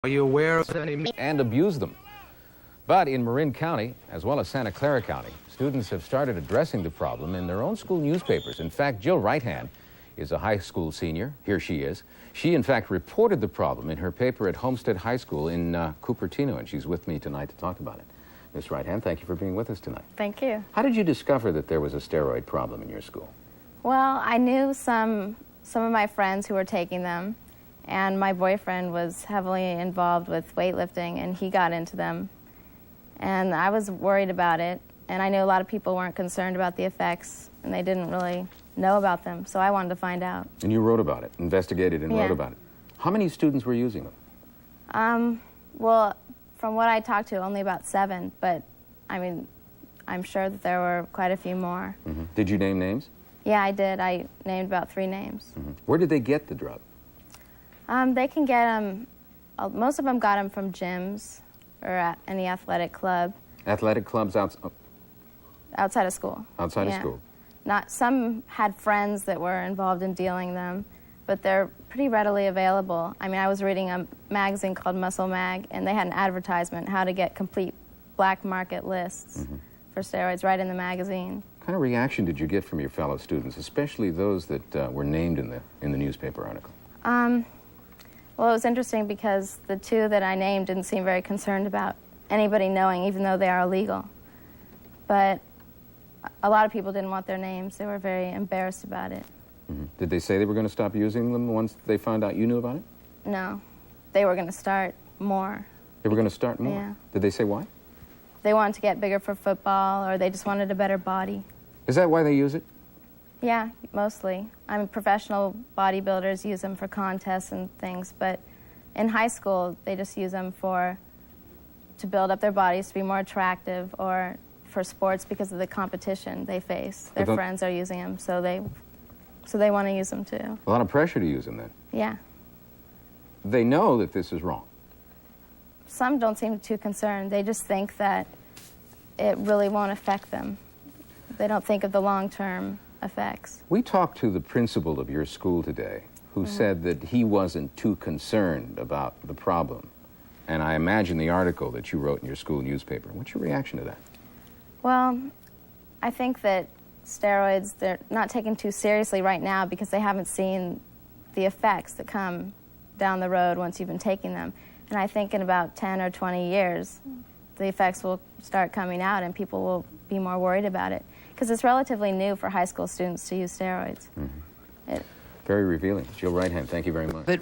Are you aware of any... And abuse them. But in Marin County, as well as Santa Clara County, students have started addressing the problem in their own school newspapers. In fact, Jill Rytand is a high school senior. Here she is. She, in fact, reported the problem in her paper at Homestead High School in Cupertino, and she's with me tonight to talk about it. Ms. Rytand, thank you for being with us tonight. Thank you. How did you discover that there was a steroid problem in your school? Well, I knew some of my friends who were taking them, and my boyfriend was heavily involved with weightlifting, and he got into them. And I was worried about it, and I knew a lot of people weren't concerned about the effects, and they didn't really know about them, so I wanted to find out. And you wrote about it, investigated and wrote about it. How many students were using them? Well, from what I talked to, only about 7, but I mean, I'm sure that there were quite a few more. Mm-hmm. Did you name names? Yeah, I did. I named about 3 names. Mm-hmm. Where did they get the drug? They can get them, most of them got them from gyms or at any athletic club. Athletic clubs Outside of school. Outside of school. Some had friends that were involved in dealing them, but they're pretty readily available. I mean, I was reading a magazine called Muscle Mag, and they had an advertisement how to get complete black market lists for steroids right in the magazine. What kind of reaction did you get from your fellow students, especially those that were named in the newspaper article? Well, it was interesting because the 2 that I named didn't seem very concerned about anybody knowing, even though they are illegal. But a lot of people didn't want their names. They were very embarrassed about it. Mm-hmm. Did they say they were going to stop using them once they found out you knew about it? No. They were going to start more. They were going to start more? Yeah. Did they say why? They wanted to get bigger for football, or they just wanted a better body. Is that why they use it? Yeah, mostly. I mean, professional bodybuilders use them for contests and things, but in high school, they just use them to build up their bodies, to be more attractive, or for sports because of the competition they face. Their friends are using them, so they want to use them too. A lot of pressure to use them then. Yeah. They know that this is wrong. Some don't seem too concerned. They just think that it really won't affect them. They don't think of the long-term effects. We talked to the principal of your school today who said that he wasn't too concerned about the problem. And I imagine the article that you wrote in your school newspaper. What's your reaction to that? Well, I think that steroids, they're not taken too seriously right now because they haven't seen the effects that come down the road once you've been taking them. And I think in about 10 or 20 years, the effects will start coming out and people will be more worried about it. Because it's relatively new for high school students to use steroids. Very revealing. Jill Rytand, thank you very much.